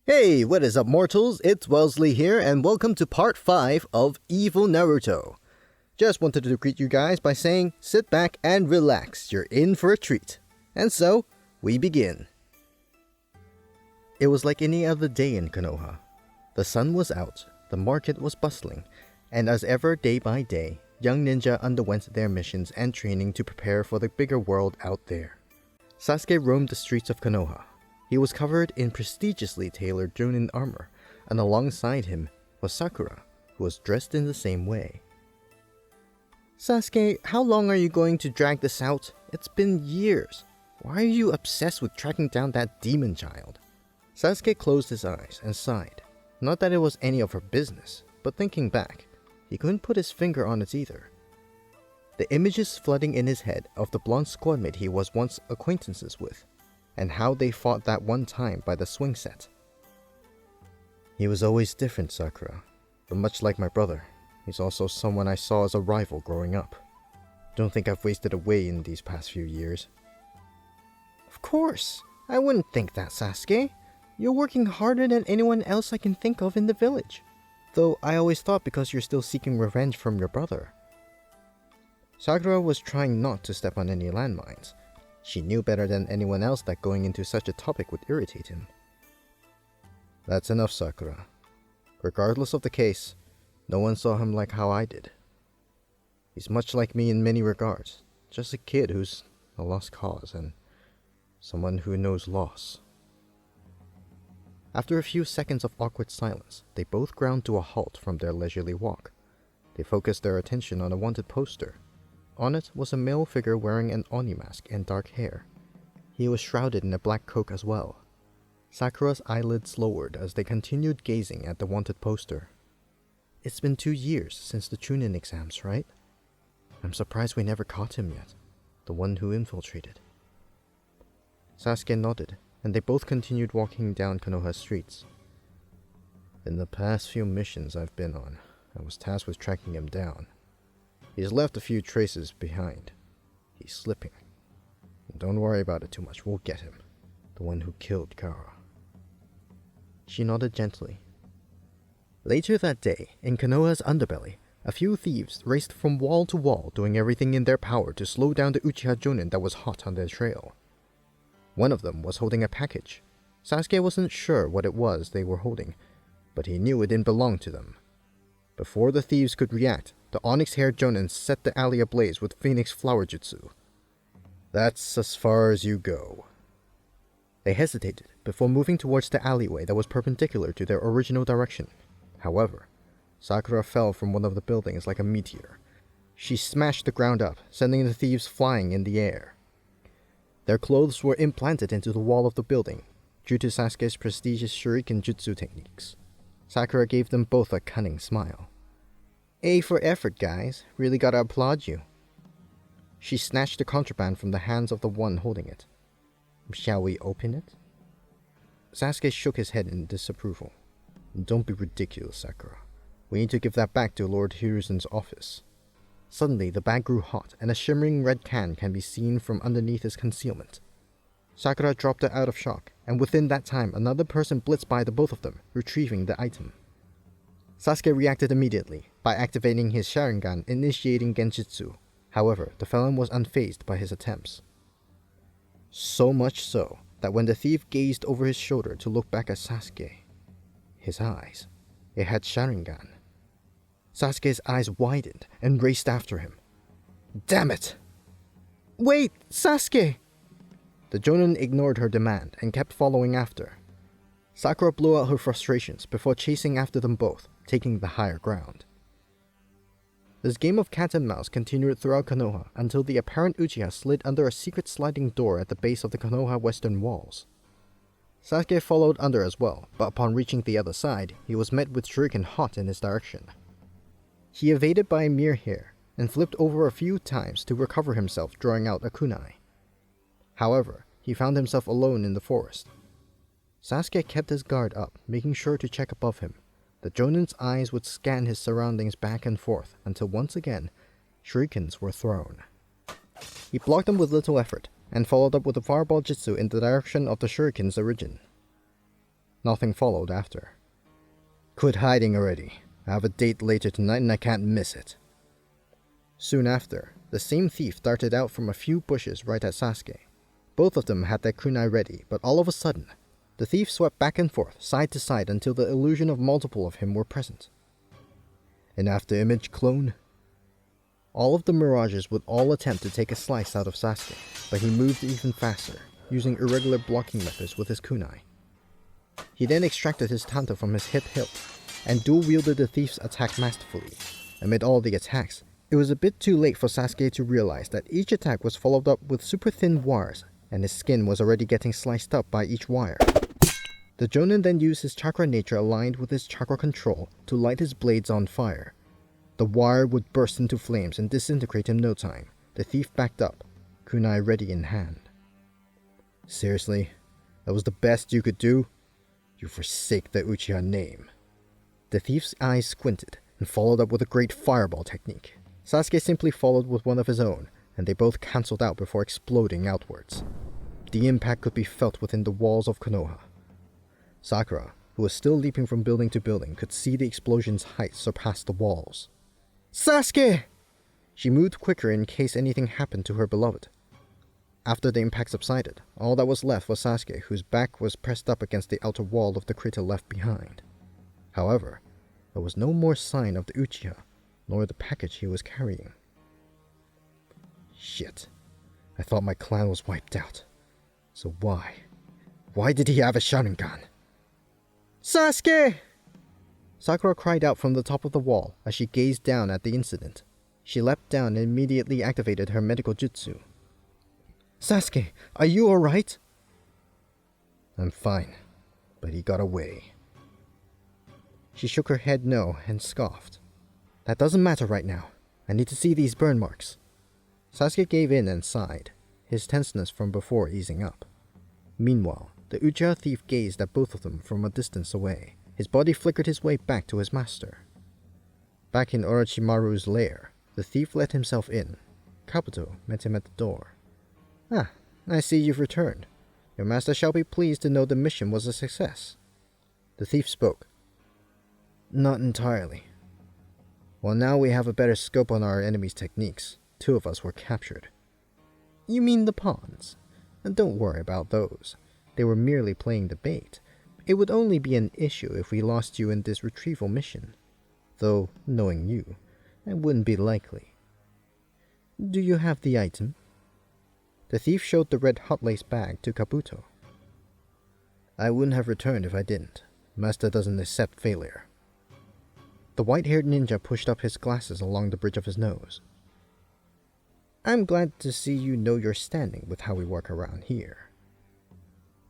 Hey, what is up, mortals? It's Welsley here, and welcome to part 5 of Evil Naruto. Just wanted to greet you guys by saying, sit back and relax, you're in for a treat. And so, we begin. It was like any other day in Konoha. The sun was out, the market was bustling, and as ever, day by day, young ninja underwent their missions and training to prepare for the bigger world out there. Sasuke roamed the streets of Konoha. He was covered in prestigiously tailored Jonin armor, and alongside him was Sakura, who was dressed in the same way. Sasuke, how long are you going to drag this out? It's been years. Why are you obsessed with tracking down that demon child? Sasuke closed his eyes and sighed. Not that it was any of her business, but thinking back, he couldn't put his finger on it either. The images flooding in his head of the blonde squadmate he was once acquaintances with, and how they fought that one time by the swing set. He was always different, Sakura, but much like my brother, he's also someone I saw as a rival growing up. Don't think I've wasted away in these past few years. Of course, I wouldn't think that, Sasuke. You're working harder than anyone else I can think of in the village. Though I always thought because you're still seeking revenge from your brother. Sakura was trying not to step on any landmines. She knew better than anyone else that going into such a topic would irritate him. That's enough, Sakura. Regardless of the case, no one saw him like how I did. He's much like me in many regards, just a kid who's a lost cause and someone who knows loss. After a few seconds of awkward silence, they both ground to a halt from their leisurely walk. They focused their attention on a wanted poster. On it was a male figure wearing an Oni mask and dark hair. He was shrouded in a black cloak as well. Sakura's eyelids lowered as they continued gazing at the wanted poster. It's been 2 years since the Chunin exams, right? I'm surprised we never caught him yet, the one who infiltrated. Sasuke nodded, and they both continued walking down Konoha's streets. In the past few missions I've been on, I was tasked with tracking him down. He's left a few traces behind. He's slipping. Don't worry about it too much, we'll get him. The one who killed Kara. She nodded gently. Later that day, in Konoha's underbelly, a few thieves raced from wall to wall, doing everything in their power to slow down the Uchiha Jonin that was hot on their trail. One of them was holding a package. Sasuke wasn't sure what it was they were holding, but he knew it didn't belong to them. Before the thieves could react, the onyx-haired Jonin set the alley ablaze with Phoenix Flower Jutsu. That's as far as you go. They hesitated before moving towards the alleyway that was perpendicular to their original direction. However, Sakura fell from one of the buildings like a meteor. She smashed the ground up, sending the thieves flying in the air. Their clothes were implanted into the wall of the building, due to Sasuke's prestigious shuriken jutsu techniques. Sakura gave them both a cunning smile. A for effort, guys. Really gotta applaud you. She snatched the contraband from the hands of the one holding it. Shall we open it? Sasuke shook his head in disapproval. Don't be ridiculous, Sakura. We need to give that back to Lord Hiruzen's office. Suddenly, the bag grew hot, and a shimmering red can be seen from underneath its concealment. Sakura dropped it out of shock, and within that time, another person blitzed by the both of them, retrieving the item. Sasuke reacted immediately, by activating his Sharingan, initiating Genjutsu. However, the felon was unfazed by his attempts. So much so, that when the thief gazed over his shoulder to look back at Sasuke, his eyes, it had Sharingan. Sasuke's eyes widened and raced after him. Damn it! Wait, Sasuke! The Jonin ignored her demand and kept following after. Sakura blew out her frustrations before chasing after them both, taking the higher ground. This game of cat and mouse continued throughout Konoha until the apparent Uchiha slid under a secret sliding door at the base of the Konoha western walls. Sasuke followed under as well, but upon reaching the other side, he was met with shuriken hot in his direction. He evaded by a mere hair, and flipped over a few times to recover himself, drawing out a kunai. However, he found himself alone in the forest. Sasuke kept his guard up, making sure to check above him. The Jonin's eyes would scan his surroundings back and forth until once again, shurikens were thrown. He blocked them with little effort, and followed up with a fireball jutsu in the direction of the shuriken's origin. Nothing followed after. "Quit hiding already. I have a date later tonight and I can't miss it." Soon after, the same thief darted out from a few bushes right at Sasuke. Both of them had their kunai ready, but all of a sudden, the thief swept back and forth, side to side, until the illusion of multiple of him were present. An after-image clone? All of the mirages would all attempt to take a slice out of Sasuke, but he moved even faster, using irregular blocking methods with his kunai. He then extracted his tanto from his hip hilt, and dual-wielded the thief's attack masterfully. Amid all the attacks, it was a bit too late for Sasuke to realize that each attack was followed up with super thin wires, and his skin was already getting sliced up by each wire. The Jonin then used his chakra nature aligned with his chakra control to light his blades on fire. The wire would burst into flames and disintegrate in no time. The thief backed up, kunai ready in hand. "Seriously? That was the best you could do? You forsake the Uchiha name." The thief's eyes squinted and followed up with a great fireball technique. Sasuke simply followed with one of his own, and they both cancelled out before exploding outwards. The impact could be felt within the walls of Konoha. Sakura, who was still leaping from building to building, could see the explosion's height surpass the walls. "Sasuke!" She moved quicker in case anything happened to her beloved. After the impact subsided, all that was left was Sasuke, whose back was pressed up against the outer wall of the crater left behind. However, there was no more sign of the Uchiha, nor the package he was carrying. Shit. I thought my clan was wiped out. So why? Why did he have a Sharingan? "Sasuke!" Sakura cried out from the top of the wall as she gazed down at the incident. She leapt down and immediately activated her medical jutsu. "Sasuke, are you alright?" "I'm fine, but he got away." She shook her head no and scoffed. "That doesn't matter right now. I need to see these burn marks." Sasuke gave in and sighed, his tenseness from before easing up. Meanwhile, the Uchiha thief gazed at both of them from a distance away. His body flickered his way back to his master. Back in Orochimaru's lair, the thief let himself in. Kabuto met him at the door. "Ah, I see you've returned. Your master shall be pleased to know the mission was a success." The thief spoke. "Not entirely. Well, now we have a better scope on our enemy's techniques. 2 of us were captured." "You mean the pawns? And don't worry about those. They were merely playing the bait. It would only be an issue if we lost you in this retrieval mission. Though, knowing you, that wouldn't be likely. Do you have the item?" The thief showed the red hot lace bag to Kabuto. "I wouldn't have returned if I didn't. Master doesn't accept failure." The white-haired ninja pushed up his glasses along the bridge of his nose. "I'm glad to see you know your standing with how we work around here.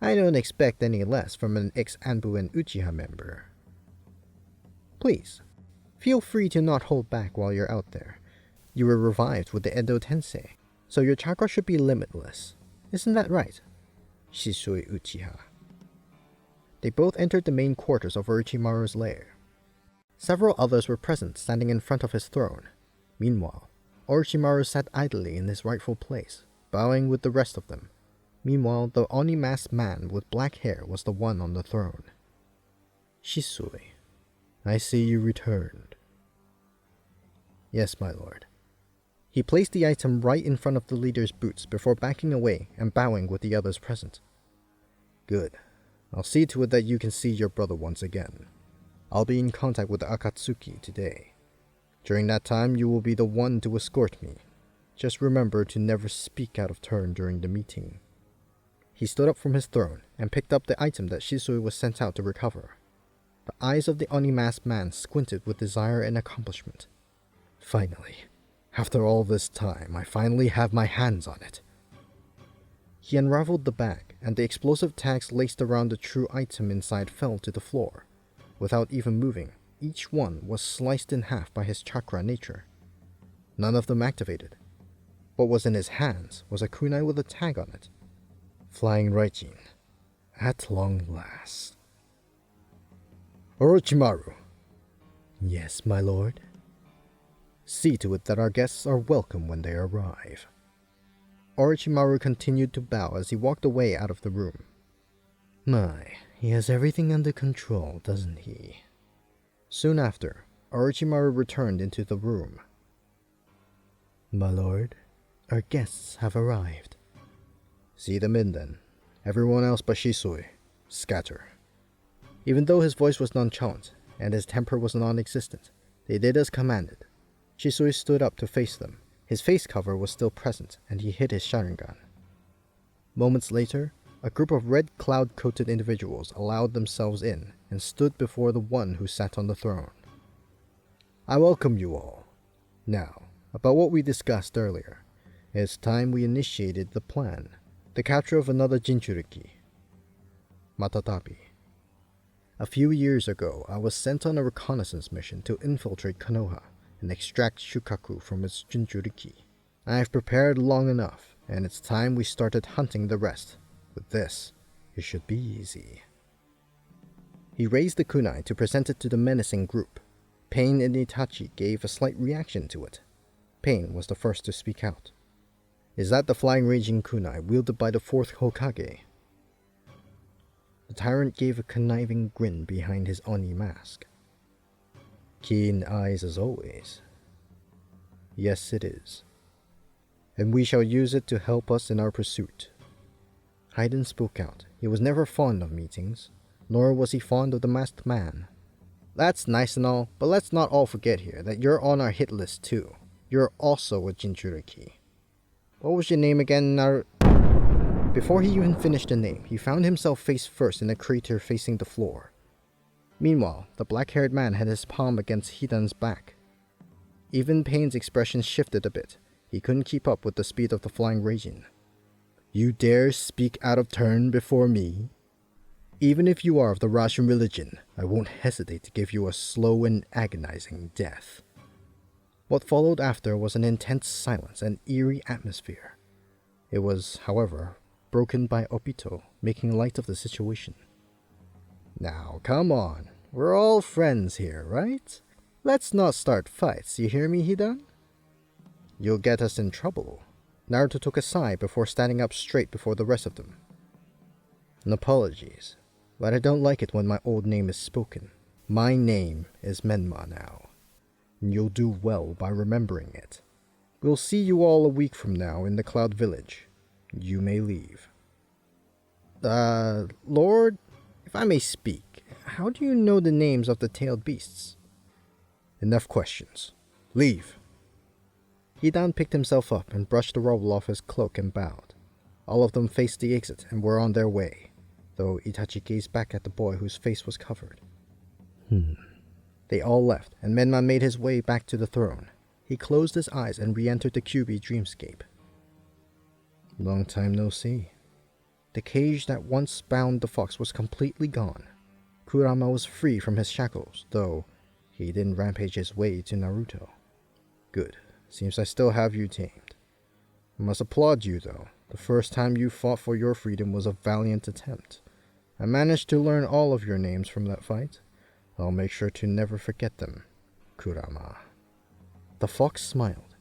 I don't expect any less from an ex-Anbu and Uchiha member. Please, feel free to not hold back while you're out there. You were revived with the Edo Tensei, so your chakra should be limitless. Isn't that right, Shisui Uchiha?" They both entered the main quarters of Orochimaru's lair. Several others were present, standing in front of his throne. Meanwhile, Orochimaru sat idly in his rightful place, bowing with the rest of them. Meanwhile, the Oni-masked man with black hair was the one on the throne. "Shisui, I see you returned." "Yes, my lord." He placed the item right in front of the leader's boots before backing away and bowing with the others present. "Good. I'll see to it that you can see your brother once again. I'll be in contact with the Akatsuki today. During that time, you will be the one to escort me. Just remember to never speak out of turn during the meeting." He stood up from his throne and picked up the item that Shisui was sent out to recover. The eyes of the Oni-masked man squinted with desire and accomplishment. "Finally, after all this time, I finally have my hands on it." He unraveled the bag, and the explosive tags laced around the true item inside fell to the floor. Without even moving, each one was sliced in half by his chakra nature. None of them activated. What was in his hands was a kunai with a tag on it. Flying Raijin, at long last. "Orochimaru." "Yes, my lord." "See to it that our guests are welcome when they arrive." Orochimaru continued to bow as he walked away out of the room. My, He has everything under control, doesn't he? Soon after, Orochimaru returned into the room. My lord, our guests have arrived. See them in then. Everyone else but Shisui, scatter. Even though his voice was nonchalant and his temper was non-existent, they did as commanded. Shisui stood up to face them. His face cover was still present, and he hid his Sharingan. Moments later, a group of red cloud-coated individuals allowed themselves in and stood before the one who sat on the throne. I welcome you all. Now, about what we discussed earlier. It's time we initiated the plan. The capture of another Jinchuriki. Matatabi. A few years ago, I was sent on a reconnaissance mission to infiltrate Konoha and extract Shukaku from its Jinchuriki. I have prepared long enough, and it's time we started hunting the rest. With this, it should be easy. He raised the kunai to present it to the menacing group. Pain and Itachi gave a slight reaction to it. Pain was the first to speak out. Is that the flying raging kunai wielded by the fourth Hokage? The tyrant gave a conniving grin behind his Oni mask. Keen eyes as always. Yes, it is. And we shall use it to help us in our pursuit. Haydn spoke out. He was never fond of meetings, nor was he fond of the masked man. That's nice and all, but let's not all forget here that you're on our hit list too. You're also a Jinchuriki. What was your name again, Before he even finished the name, he found himself face first in a crater facing the floor. Meanwhile, the black-haired man had his palm against Hidan's back. Even Pain's expression shifted a bit. He couldn't keep up with the speed of the flying raging. You dare speak out of turn before me? Even if you are of the Russian religion, I won't hesitate to give you a slow and agonizing death. What followed after was an intense silence and eerie atmosphere. It was, however, broken by Obito, making light of the situation. Now, come on. We're all friends here, right? Let's not start fights, you hear me, Hidan? You'll get us in trouble. Naruto took a sigh before standing up straight before the rest of them. Apologies, but I don't like it when my old name is spoken. My name is Menma now. And you'll do well by remembering it. We'll see you all a week from now in the Cloud Village. You may leave. Lord, if I may speak, how do you know the names of the tailed beasts? Enough questions. Leave. Hidan picked himself up and brushed the rubble off his cloak and bowed. All of them faced the exit and were on their way, though Itachi gazed back at the boy whose face was covered. They all left, and Menma made his way back to the throne. He closed his eyes and re-entered the Kyuubi dreamscape. Long time no see. The cage that once bound the fox was completely gone. Kurama was free from his shackles, though he didn't rampage his way to Naruto. Good. Seems I still have you tamed. I must applaud you, though. The first time you fought for your freedom was a valiant attempt. I managed to learn all of your names from that fight. I'll make sure to never forget them, Kurama. The fox smiled.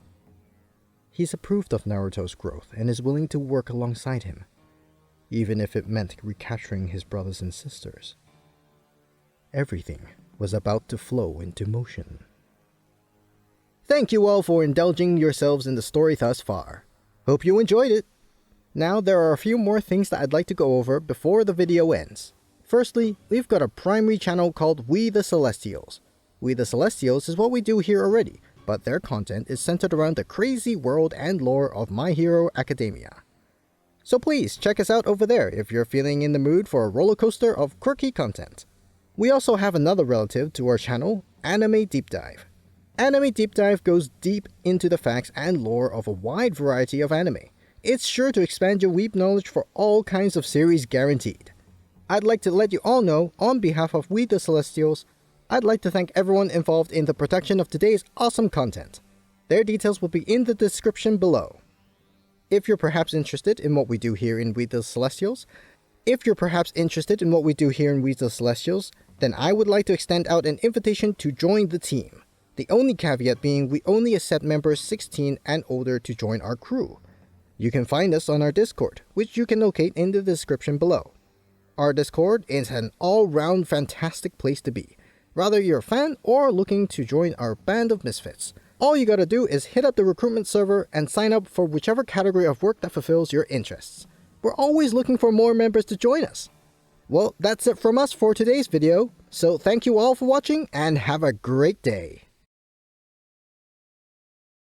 He's approved of Naruto's growth and is willing to work alongside him, even if it meant recapturing his brothers and sisters. Everything was about to flow into motion. Thank you all for indulging yourselves in the story thus far. Hope you enjoyed it. Now there are a few more things that I'd like to go over before the video ends. Firstly, we've got a primary channel called We the Celestials. We the Celestials is what we do here already, but their content is centered around the crazy world and lore of My Hero Academia. So please check us out over there if you're feeling in the mood for a roller coaster of quirky content. We also have another relative to our channel, Anime Deep Dive. Anime Deep Dive goes deep into the facts and lore of a wide variety of anime. It's sure to expand your weeb knowledge for all kinds of series guaranteed. I'd like to let you all know, on behalf of We the Celestials, I'd like to thank everyone involved in the production of today's awesome content. Their details will be in the description below. If you're perhaps interested in what we do here in We the Celestials, then I would like to extend out an invitation to join the team. The only caveat being we only accept members 16 and older to join our crew. You can find us on our Discord, which you can locate in the description below. Our Discord is an all-round fantastic place to be, whether you're a fan or looking to join our band of misfits. All you gotta do is hit up the recruitment server and sign up for whichever category of work that fulfills your interests. We're always looking for more members to join us. Well, that's it from us for today's video, so thank you all for watching and have a great day.